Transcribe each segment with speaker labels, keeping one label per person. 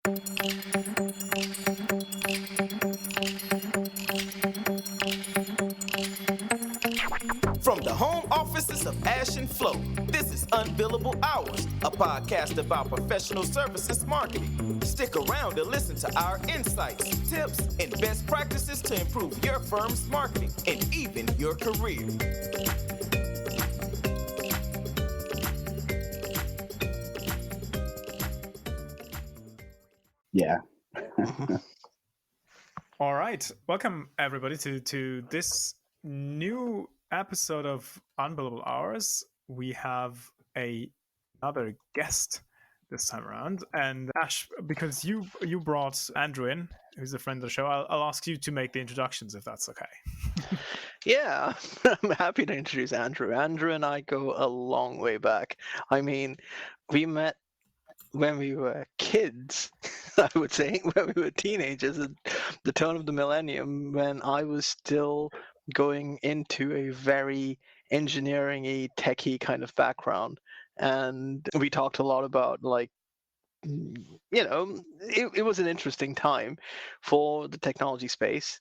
Speaker 1: From the home offices of Ash and Flo, this is Unbillable Hours, a podcast about professional services marketing. Stick around to listen to our insights, tips, and best practices to improve your firm's marketing and even your career.
Speaker 2: Yeah.
Speaker 3: All right. Welcome, everybody, to this new episode of Unbillable Hours. We have another guest this time around. And Ash, because you brought Andrew in, who's a friend of the show, I'll ask you to make the introductions if that's okay.
Speaker 4: Yeah, I'm happy to introduce Andrew. Andrew and I go a long way back. I mean, we met when we were kids, I would say, when we were teenagers at the turn of the millennium, when I was still going into a very engineering-y, techy kind of background. And we talked a lot about, like, it was an interesting time for the technology space.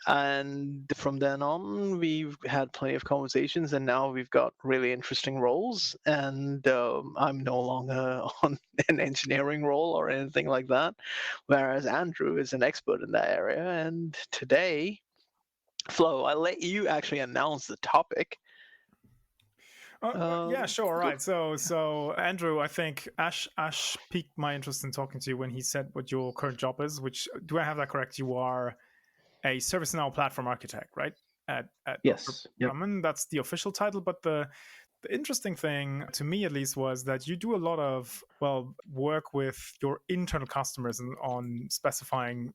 Speaker 4: And from then on, we've had plenty of conversations, and now we've got really interesting roles. And I'm no longer on an engineering role or anything like that, whereas Andrew is an expert in that area. And today, Flo, I'll let you actually announce the topic.
Speaker 3: Yeah, sure. All right. So Andrew, I think Ash piqued my interest in talking to you when he said what your current job is. Which, do I have that correct? You are a ServiceNow platform architect, right? At
Speaker 2: Yes. Yep.
Speaker 3: That's the official title. But the interesting thing to me, at least, was that you do a lot of work with your internal customers on specifying,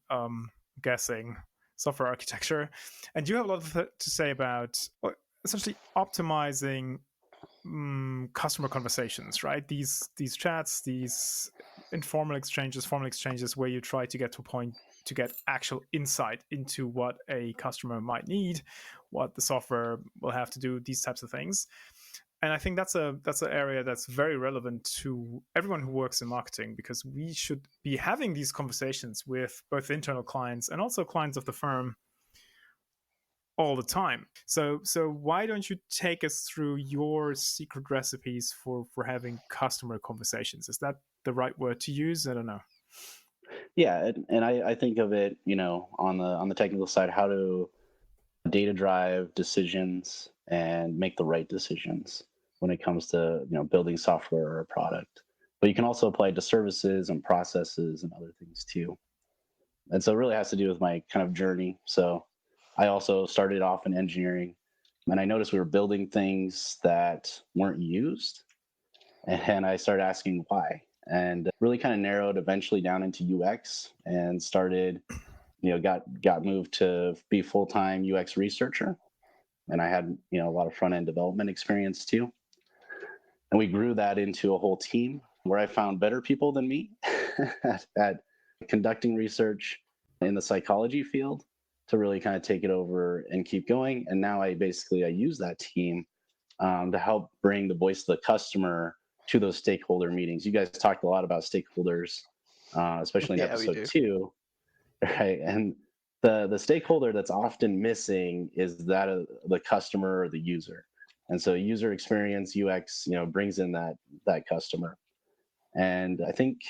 Speaker 3: guessing software architecture, and you have a lot to say about essentially optimizing customer conversations, right? These chats, these informal exchanges, formal exchanges, where you try to get to a point to get actual insight into what a customer might need, what the software will have to do, these types of things. And I think that's an area that's very relevant to everyone who works in marketing, because we should be having these conversations with both internal clients and also clients of the firm all the time. So why don't you take us through your secret recipes for having customer conversations? Is that the right word to use? I don't know.
Speaker 2: Yeah, and I think of it, on the technical side, how to data drive decisions and make the right decisions when it comes to building software or a product. But you can also apply it to services and processes and other things too. And so it really has to do with my kind of journey. So I also started off in engineering, and I noticed we were building things that weren't used, and I started asking why, and really kind of narrowed eventually down into UX, and started, got moved to be full-time UX researcher, and I had a lot of front-end development experience too, and we grew that into a whole team where I found better people than me at conducting research in the psychology field to really kind of take it over and keep going. And now I use that team to help bring the voice of the customer to those stakeholder meetings. You guys talked a lot about stakeholders, especially in episode 2, right? And the stakeholder that's often missing is that of the customer or the user. And so user experience, UX, brings in that customer. And I think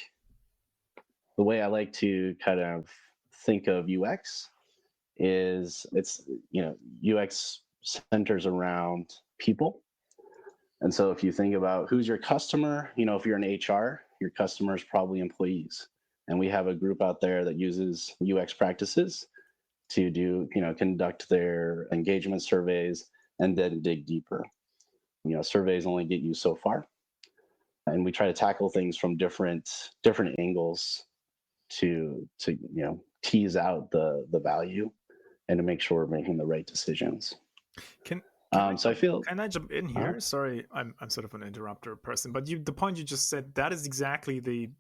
Speaker 2: the way I like to kind of think of UX is UX centers around people. And so if you think about who's your customer, if you're in HR, your customer is probably employees. And we have a group out there that uses UX practices to do, conduct their engagement surveys and then dig deeper. Surveys only get you so far. And we try to tackle things from different angles to tease out the value and to make sure we're making the right decisions.
Speaker 3: Can I jump in here? Sorry, I'm sort of an interrupter person, but the point you just said, that is exactly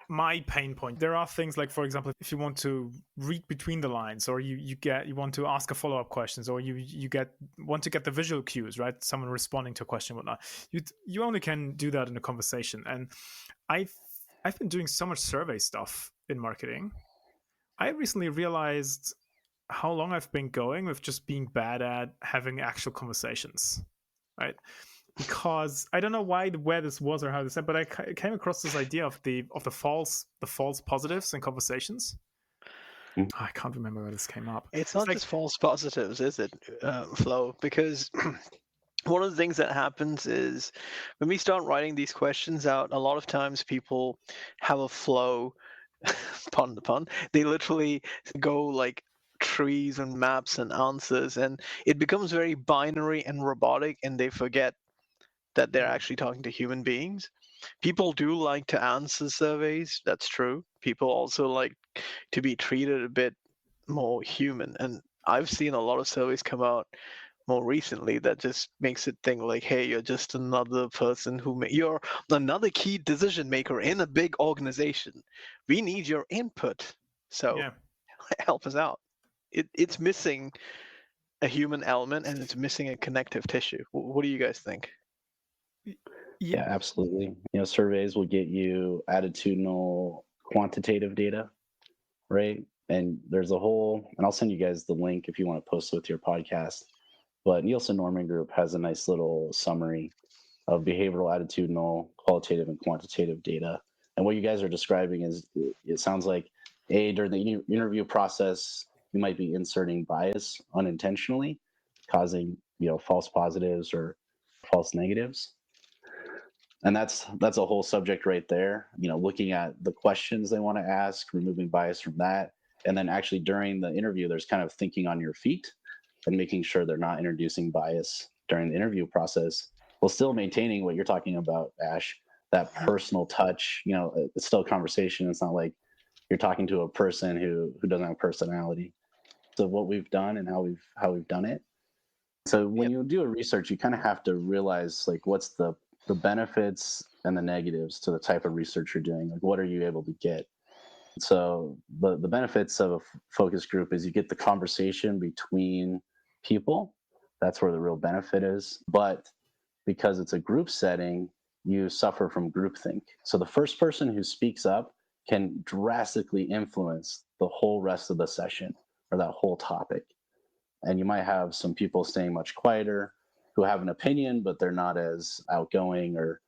Speaker 3: my pain point. There are things like, for example, if you want to read between the lines, or you want to ask a follow-up questions, or you want to get the visual cues, right? Someone responding to a question, whatnot. You only can do that in a conversation. And I've been doing so much survey stuff in marketing. I recently realized how long I've been going with just being bad at having actual conversations, right? Because I don't know where this was or how this happened, but I came across this idea of the false positives in conversations.
Speaker 2: Mm.
Speaker 3: I can't remember where this came up.
Speaker 4: It's not
Speaker 3: like,
Speaker 4: just false positives, is it, Flo? Because one of the things that happens is when we start writing these questions out, a lot of times people have a flow, pardon the pun, they literally go like trees and maps and answers, and it becomes very binary and robotic, and they forget that they're actually talking to human beings. People do like to answer surveys, that's true. People also like to be treated a bit more human. And I've seen a lot of surveys come out more recently that just makes it think like, hey, you're just another person you're another key decision maker in a big organization. We need your input. So
Speaker 3: yeah.
Speaker 4: help us out. It's missing a human element and it's missing a connective tissue. What do you guys think?
Speaker 2: Yeah, absolutely. Surveys will get you attitudinal, quantitative data, right? And there's a whole, and I'll send you guys the link if you want to post it with your podcast. But Nielsen Norman Group has a nice little summary of behavioral, attitudinal, qualitative, and quantitative data. And what you guys are describing is, it sounds like, during the interview process, you might be inserting bias unintentionally, causing false positives or false negatives. And that's a whole subject right there. Looking at the questions they want to ask, removing bias from that, and then actually during the interview, there's kind of thinking on your feet and making sure they're not introducing bias during the interview process, while still maintaining what you're talking about, Ash, that personal touch. It's still a conversation. It's not like you're talking to a person who doesn't have personality. So what we've done and how we've done it. So when you do a research, you kind of have to realize like what's the benefits and the negatives to the type of research you're doing. Like what are you able to get? So the benefits of a focus group is you get the conversation between people. That's where the real benefit is. But because it's a group setting, you suffer from groupthink. So the first person who speaks up can drastically influence the whole rest of the session or that whole topic. And you might have some people staying much quieter who have an opinion, but they're not as outgoing or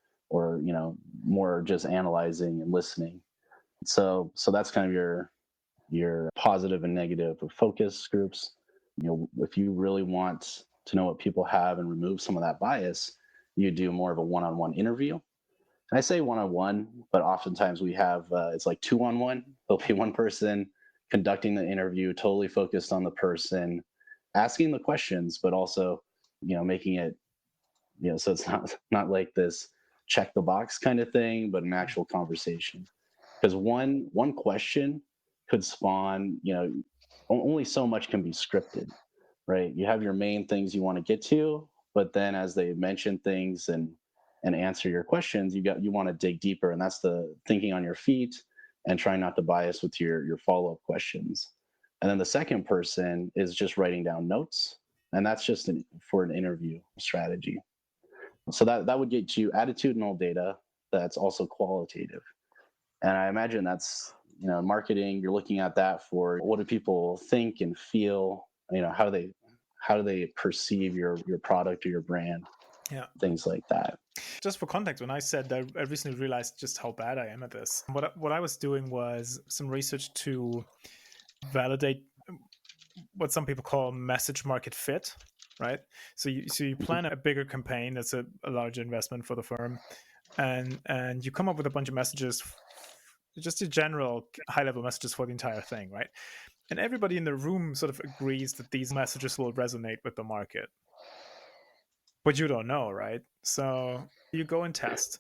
Speaker 2: more just analyzing and listening. So that's kind of your positive and negative of focus groups. If you really want to know what people have and remove some of that bias, you do more of a one-on-one interview. And I say one-on-one, but oftentimes we have it's like two-on-one. There'll be one person conducting the interview, totally focused on the person, asking the questions, but also making it so it's not like this check the box kind of thing, but an actual conversation. Because one question could spawn, only so much can be scripted, right? You have your main things you want to get to, but then as they mention things and answer your questions, you want to dig deeper, and that's the thinking on your feet and trying not to bias with your follow-up questions. And then the second person is just writing down notes, and that's just for an interview strategy. So that would get you attitudinal data that's also qualitative. And I imagine that's, marketing, you're looking at that for what do people think and feel, how do they perceive your product or your brand, things like that.
Speaker 3: Just for context, when I said that, I recently realized just how bad I am at this. What I was doing was some research to validate what some people call message market fit, right? So you plan a bigger campaign that's a larger investment for the firm, and you come up with a bunch of messages, just a general high-level messages for the entire thing, right? And everybody in the room sort of agrees that these messages will resonate with the market. But you don't know, right? So you go and test.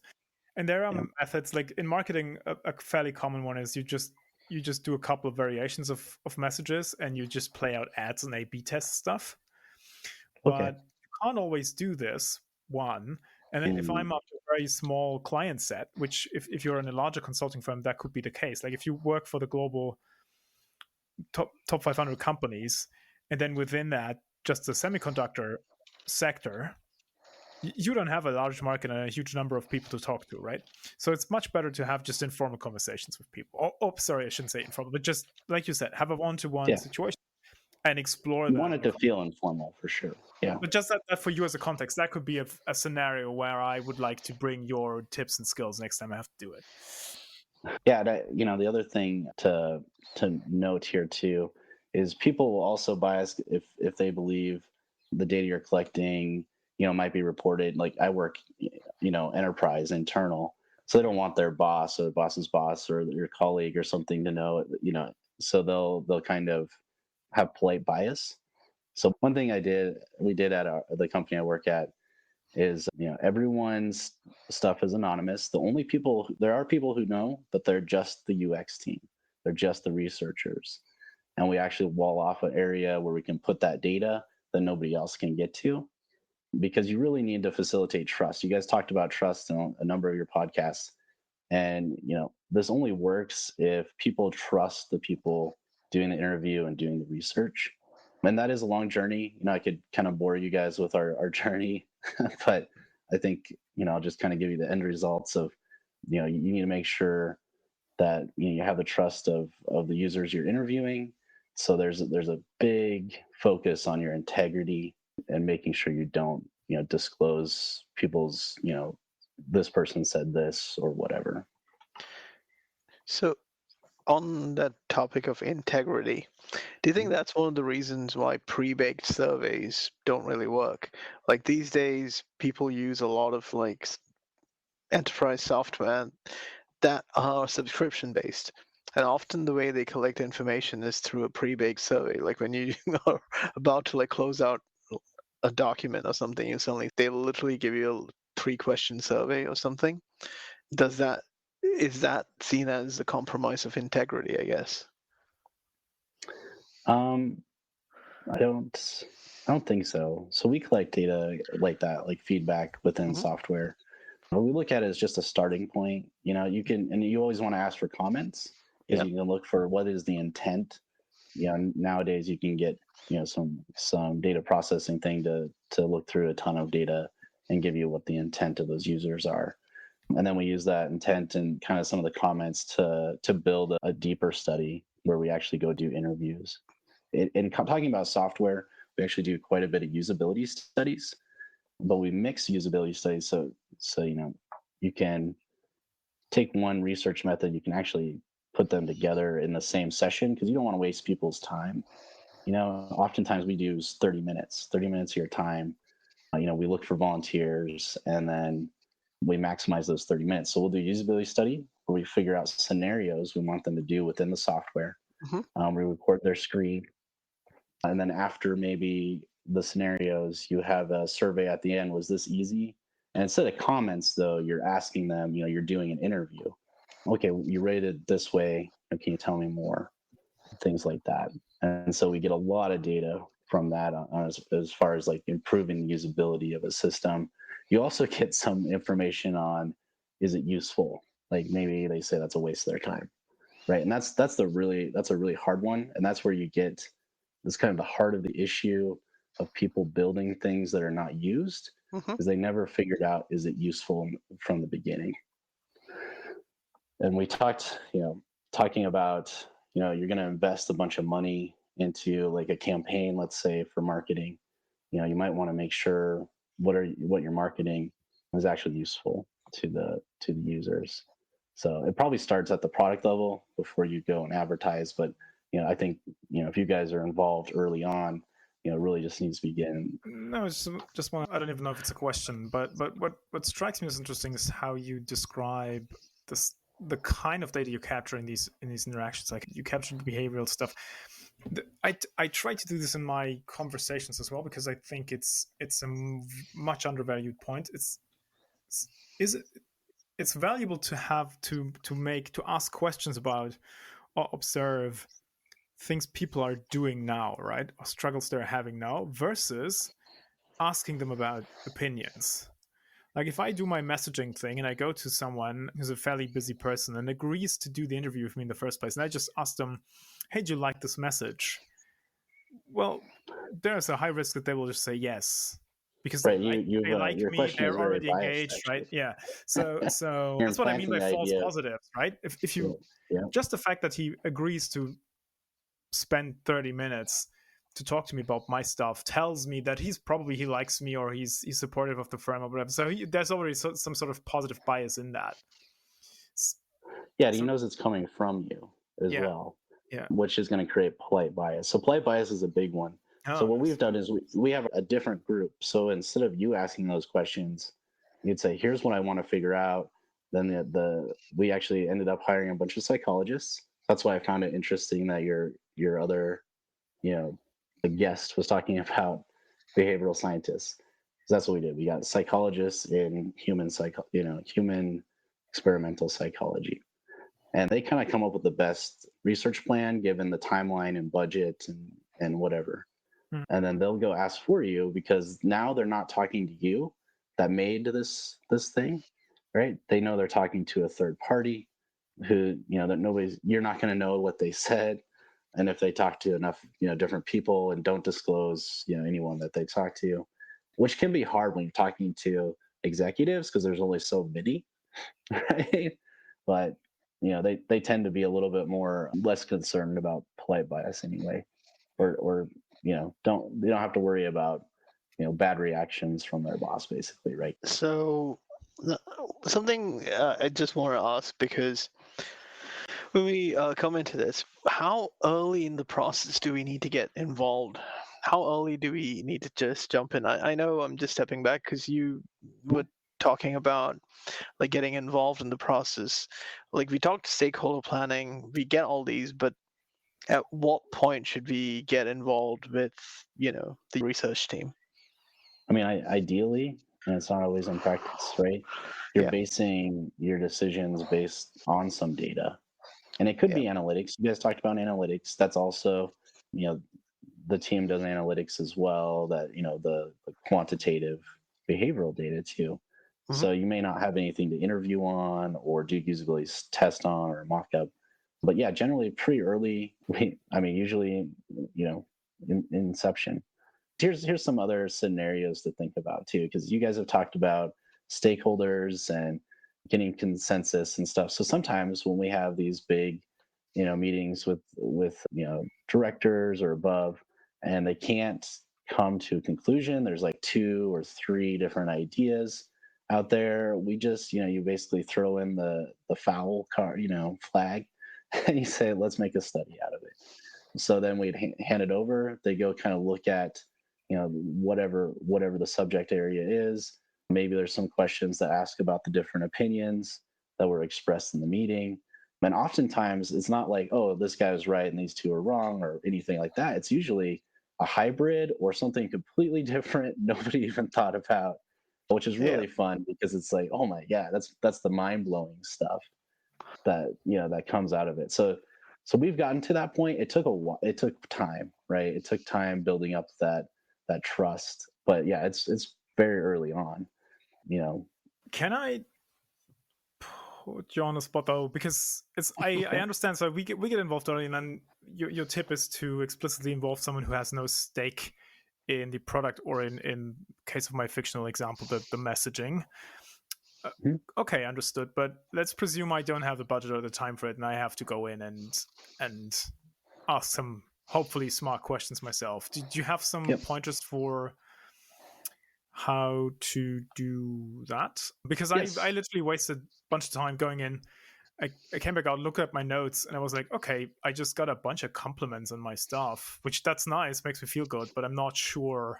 Speaker 3: And there are methods, like in marketing, a fairly common one is you just do a couple of variations of messages and you just play out ads and A/B test stuff.
Speaker 2: Okay.
Speaker 3: But you can't always do this, one. And then if I'm up to a very small client set, which if you're in a larger consulting firm, that could be the case. Like if you work for the global top 500 companies, and then within that, just the semiconductor sector, you don't have a large market and a huge number of people to talk to, right? So it's much better to have just informal conversations with people. Oh, sorry, I shouldn't say informal, but just like you said, have a one-to-one situation and explore
Speaker 2: You
Speaker 3: that.
Speaker 2: want it to feel informal for sure. Yeah.
Speaker 3: But just that for you as a context, that could be a scenario where I would like to bring your tips and skills next time I have to do it.
Speaker 2: Yeah, the other thing to note here too is people will also bias if they believe the data you're collecting, might be reported. Like I work, enterprise internal, so they don't want their boss or the boss's boss or your colleague or something to know, so they'll kind of have polite bias. So one thing we did at the company I work at is everyone's stuff is anonymous. There are people who know, but they're just the UX team. They're just the researchers. And we actually wall off an area where we can put that data that nobody else can get to, because you really need to facilitate trust. You guys talked about trust in a number of your podcasts. And this only works if people trust the people doing the interview and doing the research. And that is a long journey. I could kind of bore you guys with our journey, but I think, I'll just kind of give you the end results of, you need to make sure that you have the trust of the users you're interviewing. So there's a big focus on your integrity and making sure you don't, disclose people's, this person said this or whatever.
Speaker 4: So on that topic of integrity, do you think that's one of the reasons why pre-baked surveys don't really work? Like these days, people use a lot of like enterprise software that are subscription based. And often the way they collect information is through a pre-baked survey. Like when you are about to like close out a document or something, and suddenly they literally give you a 3-question survey or something. Is that seen as a compromise of integrity, I guess?
Speaker 2: I don't think so. So we collect data like that, like feedback within software. What we look at it as just a starting point. You always want to ask for comments, because you can look for what is the intent. Nowadays you can get some data processing thing to look through a ton of data and give you what the intent of those users are. And then we use that intent and kind of some of the comments to build a deeper study where we actually go do interviews. In talking about software, we actually do quite a bit of usability studies, but we mix usability studies so you can take one research method, you can actually put them together in the same session, because you don't want to waste people's time. Oftentimes we do 30 minutes of your time. We look for volunteers and then we maximize those 30 minutes. So we'll do a usability study where we figure out scenarios we want them to do within the software. We record their screen. And then after maybe the scenarios, you have a survey at the end. Was this easy? And instead of comments, though, you're asking them, you're doing an interview. Okay, you rated it this way. Can you tell me more? Things like that. And so we get a lot of data from that as far as like improving the usability of a system. You also get some information on, is it useful? Like maybe they say that's a waste of their time, right? And that's a really hard one. And that's where you get this kind of the heart of the issue of people building things that are not used, because they never figured out, is it useful from the beginning? And we talking about, you're going to invest a bunch of money into like a campaign, let's say for marketing. You might want to make sure what you're marketing is actually useful to the users. So it probably starts at the product level before you go and advertise. But I think if you guys are involved early on, it really just needs to begin.
Speaker 3: No, it's just one. I don't even know if it's a question, but what strikes me as interesting is how you describe the kind of data you capture in these interactions. Like you capture the behavioral stuff. I try to do this in my conversations as well, because I think it's a much undervalued point. It's valuable to have to ask questions about or observe things people are doing now, right? Or struggles they're having now, versus asking them about opinions. Like if I do my messaging thing and I go to someone who's a fairly busy person and agrees to do the interview with me in the first place, and I just ask them, hey, do you like this message? Well, there's a high risk that they will just say yes. because
Speaker 2: Right.
Speaker 3: they like
Speaker 2: Your
Speaker 3: me,
Speaker 2: question is
Speaker 3: they're
Speaker 2: very
Speaker 3: already
Speaker 2: biased,
Speaker 3: engaged, right?
Speaker 2: actually.
Speaker 3: Yeah. So
Speaker 2: You're
Speaker 3: that's what I mean
Speaker 2: implanting
Speaker 3: by
Speaker 2: the
Speaker 3: false
Speaker 2: idea of,
Speaker 3: positives, right? If
Speaker 2: yeah,
Speaker 3: you
Speaker 2: yeah.
Speaker 3: just the fact that he agrees to spend 30 minutes to talk to me about my stuff tells me that he likes me, or he's supportive of the firm or whatever. So there's already some sort of positive bias in that.
Speaker 2: Yeah, he
Speaker 3: So
Speaker 2: knows it's coming from you as
Speaker 3: yeah,
Speaker 2: well,
Speaker 3: yeah.
Speaker 2: which is going to create polite bias. So polite bias is a big one. So
Speaker 3: Oh,
Speaker 2: what
Speaker 3: nice.
Speaker 2: we've done is we have a different group. So instead of you asking those questions, you'd say, "Here's what I want to figure out." Then we actually ended up hiring a bunch of psychologists. That's why I found it interesting that your other, the guest was talking about behavioral scientists. 'Cause that's what we did. We got psychologists in human experimental psychology, and they kind of come up with the best research plan given the timeline and budget and whatever.
Speaker 3: Hmm.
Speaker 2: And then they'll go ask for you, because now they're not talking to you that made this thing, right? They know they're talking to a third party who, that you're not going to know what they said. And if they talk to enough, different people and don't disclose, anyone that they talk to, which can be hard when you're talking to executives because there's only so many, right? But they tend to be a little bit more less concerned about polite bias anyway, or they don't have to worry about bad reactions from their boss, basically, right?
Speaker 4: So something I just want to ask, because when we come into this, how early in the process do we need to get involved? How early do we need to just jump in? I know I'm just stepping back because you were talking about like getting involved in the process. Like we talked stakeholder planning, we get all these, but at what point should we get involved with, the research team?
Speaker 2: I mean, ideally, and it's not always in practice, right? You're
Speaker 4: Yeah,
Speaker 2: basing your decisions based on some data, and it could
Speaker 4: yeah,
Speaker 2: be analytics. You guys talked about analytics. That's also, you know, the team does analytics as well. That the quantitative behavioral data too.
Speaker 4: hmm,
Speaker 2: So you may not have anything to interview on or do usability test on or mock up, but yeah, generally pretty early. Usually, in inception. Here's some other scenarios to think about too, because you guys have talked about stakeholders and getting consensus and stuff. So sometimes when we have these big, meetings with directors or above, and they can't come to a conclusion, there's like two or three different ideas out there. We just, you basically throw in the foul card, flag, and you say, let's make a study out of it. So then we'd hand it over. They go kind of look at, whatever the subject area is. Maybe there's some questions that ask about the different opinions that were expressed in the meeting. And oftentimes it's not like, oh, this guy was right and these two are wrong or anything like that. It's usually a hybrid or something completely different nobody even thought about, which is
Speaker 4: yeah.
Speaker 2: really fun because it's like, oh my, yeah, that's the mind-blowing stuff that comes out of it. So we've gotten to that point. It took a while. It took time, right? It took time building up that trust. But yeah, it's very early on.
Speaker 3: Can I put you on the spot though? Because I understand. So we get involved early, and then your tip is to explicitly involve someone who has no stake in the product, or in case of my fictional example, the messaging.
Speaker 2: Mhm.
Speaker 3: Okay, understood. But let's presume I don't have the budget or the time for it, and I have to go in and ask some hopefully smart questions myself. Did you have some
Speaker 2: Yep.
Speaker 3: pointers for how to do that? Because
Speaker 2: Yes.
Speaker 3: I literally wasted a bunch of time going in. I came back out, looked at my notes, and I was like, okay, I just got a bunch of compliments on my stuff, which that's nice, makes me feel good, but I'm not sure.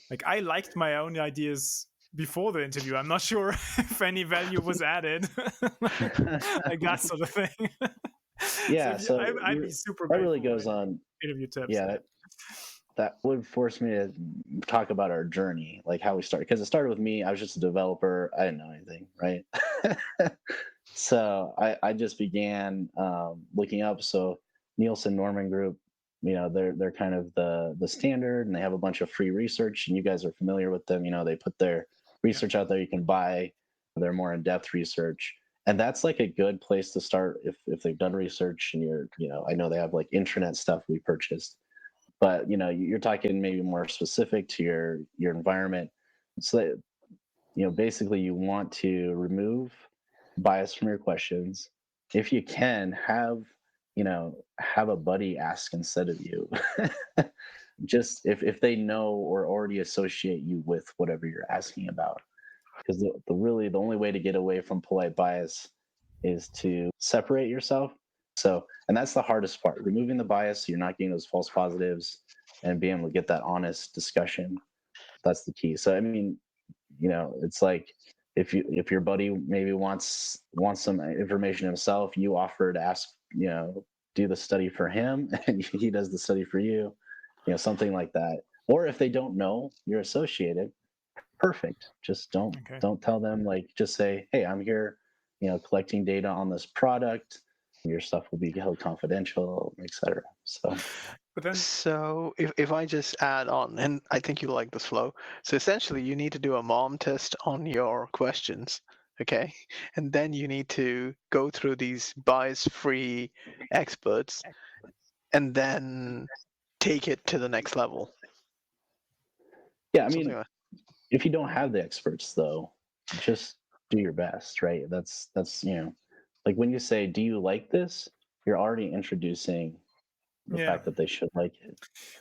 Speaker 3: Like, I liked my own ideas before the interview. I'm not sure if any value was added, like that sort of thing. So
Speaker 2: Yeah. So
Speaker 3: I'd be super
Speaker 2: that really
Speaker 3: grateful for
Speaker 2: goes
Speaker 3: any
Speaker 2: on.
Speaker 3: interview tips.
Speaker 2: Yeah. That would force me to talk about our journey, like how we started. Because it started with me. I was just a developer. I didn't know anything, right? So I just began looking up. So Nielsen Norman Group, they're kind of the standard, and they have a bunch of free research, and you guys are familiar with them. They put their
Speaker 3: Yeah.
Speaker 2: research out there. You can buy their more in-depth research, and that's like a good place to start if they've done research. And I know they have like intranet stuff we purchased. but you're talking maybe more specific to your environment. So that, basically you want to remove bias from your questions. If you can, have a buddy ask instead of you. Just if they know or already associate you with whatever you're asking about. Because the only way to get away from polite bias is to separate yourself. So, and that's the hardest part, removing the bias so you're not getting those false positives and being able to get that honest discussion. That's the key. So, I mean, it's like if your buddy maybe wants some information himself, you offer to ask, do the study for him, and he does the study for you, something like that. Or if they don't know you're associated, perfect. Just don't tell them, like, just say, hey, I'm here, collecting data on this product. Your stuff will be held confidential, etc.
Speaker 4: So if I just add on, and I think you like this flow. So essentially you need to do a mom test on your questions, okay? And then you need to go through these bias-free experts and then take it to the next level.
Speaker 2: Yeah, I mean, if you don't have the experts though, just do your best, right? That's like when you say, do you like this? You're already introducing the fact that they should like it.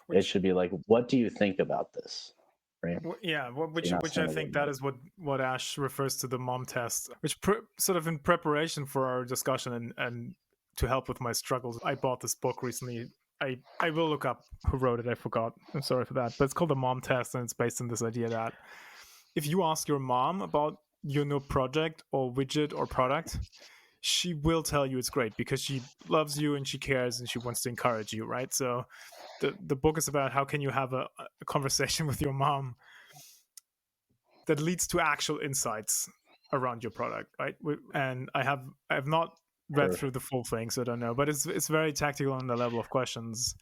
Speaker 2: It should be like, what do you think about this? Right?
Speaker 3: Yeah, which I think that is what Ash refers to the mom test, which sort of in preparation for our discussion and to help with my struggles, I bought this book recently. I will look up who wrote it. I forgot. I'm sorry for that. But it's called the Mom Test, and it's based on this idea that if you ask your mom about your new project or widget or product, she will tell you it's great because she loves you and she cares and she wants to encourage you, right? So the book is about how can you have a conversation with your mom that leads to actual insights around your product, right? And I have not read through the full thing, so I don't know, but it's very tactical on the level of questions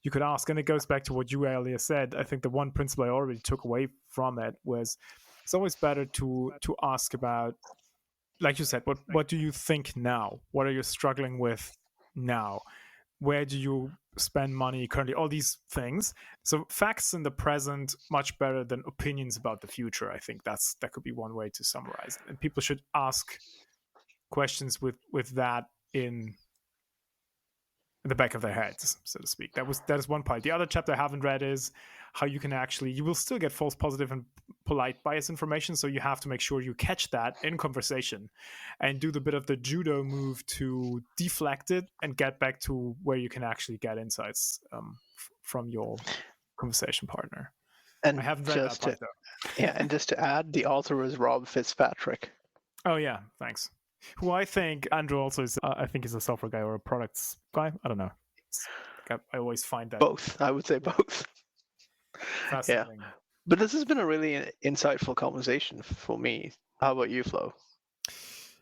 Speaker 3: you could ask. And it goes back to what you earlier said. I think the one principle I already took away from it was it's always better to ask about, like you said, what do you think now? What are you struggling with now? Where do you spend money currently? All these things. So facts in the present much better than opinions about the future. I think that could be one way to summarize it. And people should ask questions with that in the back of their heads, so to speak. That is one part. The other chapter I haven't read is how you will still get false positive and polite bias information, so you have to make sure you catch that in conversation and do the bit of the judo move to deflect it and get back to where you can actually get insights from your conversation partner. And I haven't read that part, though.
Speaker 4: Yeah, and just to add, the author is Rob Fitzpatrick.
Speaker 3: Oh yeah, thanks. Who I think Andrew also is. I think he's a software guy or a products guy. I don't know. I always find that
Speaker 4: both. I would say both.
Speaker 3: Fascinating.
Speaker 4: Yeah, but this has been a really insightful conversation for me. How about you, Flo?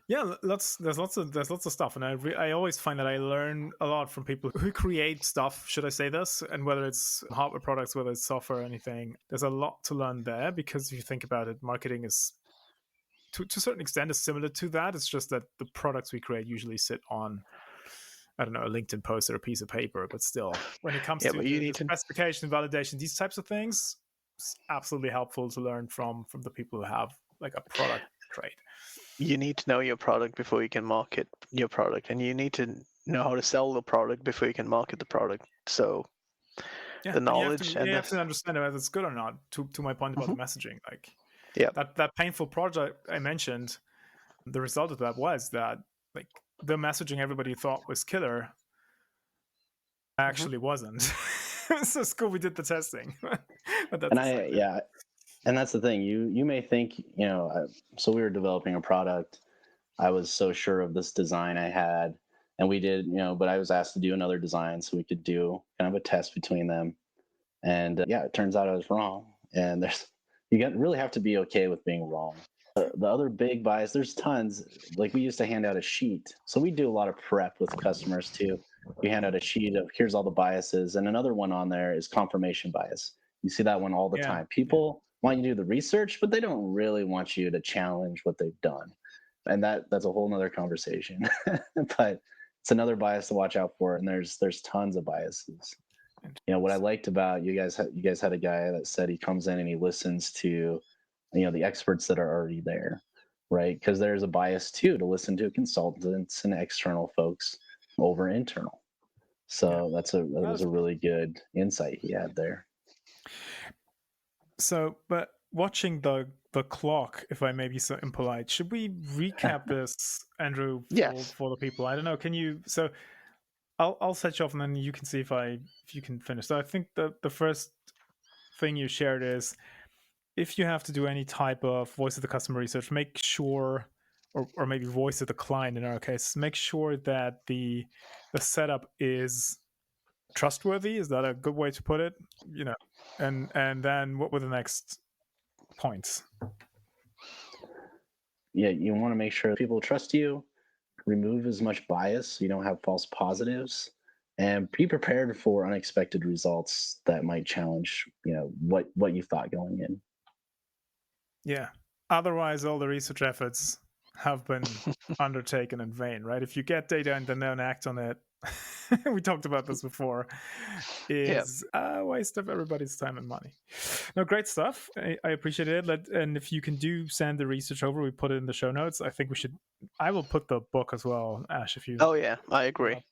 Speaker 3: Yeah, there's lots of stuff, and I always find that I learn a lot from people who create stuff. Should I say this? And whether it's hardware products, whether it's software or anything, there's a lot to learn there because if you think about it, marketing is to a certain extent is similar to that. It's just that the products we create usually sit on, I don't know, a LinkedIn post or a piece of paper, but still, when it comes to the specification, validation, these types of things, it's absolutely helpful to learn from the people who have like a product trade.
Speaker 4: You need to know your product before you can market your product, and you need to know how to sell the product before you can market the product. So the knowledge
Speaker 3: and you have to understand whether it's good or not. To my point about the messaging, like that painful project I mentioned, the result of that was that like the messaging everybody thought was killer actually wasn't. So it's cool we did the testing.
Speaker 2: And that's the thing. You may think, so we were developing a product. I was so sure of this design I had, and we did, but I was asked to do another design so we could do kind of a test between them. And it turns out I was wrong. And you really have to be okay with being wrong. The other big bias, there's tons. Like we used to hand out a sheet. So we do a lot of prep with customers too. We hand out a sheet of here's all the biases. And another one on there is confirmation bias. You see that one all the time. People want you to do the research, but they don't really want you to challenge what they've done. And that's a whole nother conversation. But it's another bias to watch out for. And there's tons of biases. What I liked about you guys had a guy that said he comes in and he listens to, the experts that are already there, right? Because there's a bias too to listen to consultants and external folks over internal. So that was a really good insight he had there.
Speaker 3: So, but watching the clock, if I may be so impolite, should we recap this, Andrew,
Speaker 4: Yes.
Speaker 3: for the people? I don't know. Can you? So, I'll set you off, and then you can see if you can finish. So, I think the first thing you shared is, if you have to do any type of voice of the customer research, make sure, or maybe voice of the client in our case, make sure that the setup is trustworthy. Is that a good way to put it? And then what were the next points?
Speaker 2: Yeah, you want to make sure people trust you, remove as much bias so you don't have false positives, and be prepared for unexpected results that might challenge, what you thought going in.
Speaker 3: Yeah. Otherwise, all the research efforts have been undertaken in vain, right? If you get data and then don't act on it, we talked about this before, is a waste of everybody's time and money. No, great stuff. I appreciate it. And if you can send the research over, we put it in the show notes. I think I will put the book as well, Ash, if you.
Speaker 4: Oh yeah, I agree.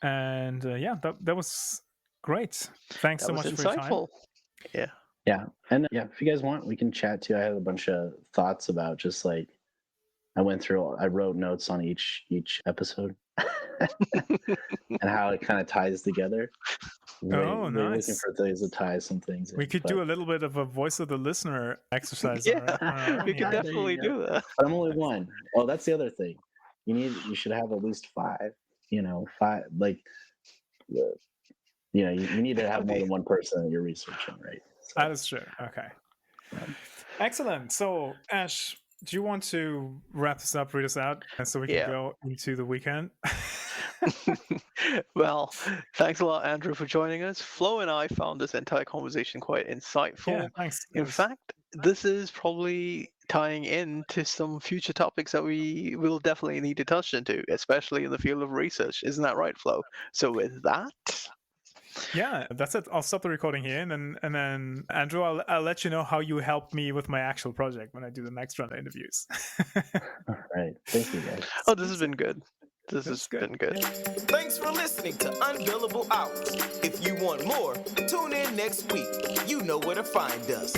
Speaker 3: And that was great. Thanks so much for your time.
Speaker 4: Yeah.
Speaker 2: Yeah. And if you guys want, we can chat too. I have a bunch of thoughts about just like, I wrote notes on each episode and how it kind of ties together.
Speaker 3: Nice.
Speaker 2: Looking for things to tie some things in.
Speaker 3: We could do a little bit of a voice of the listener exercise.
Speaker 4: We could definitely do that.
Speaker 2: But I'm only one. Oh, that's the other thing. You should have at least 5. 5. Like, you need to have more than one person that you're researching, right? So,
Speaker 3: that is true. Okay. Excellent. So, Ash, do you want to wrap this up, read us out, and so we can go into the weekend?
Speaker 4: Well, thanks a lot, Andrew, for joining us. Flo and I found this entire conversation quite insightful.
Speaker 3: Yeah, thanks.
Speaker 4: In fact, this is probably tying into some future topics that we will definitely need to touch into, especially in the field of research. Isn't that right, Flo? So with that...
Speaker 3: Yeah, that's it. I'll stop the recording here, and then Andrew, I'll let you know how you helped me with my actual project when I do the next round of interviews.
Speaker 2: All right. Thank you, guys.
Speaker 4: Oh, this has been good. This has been good.
Speaker 1: Thanks for listening to Unbillable Hours. If you want more, tune in next week. You know where to find us.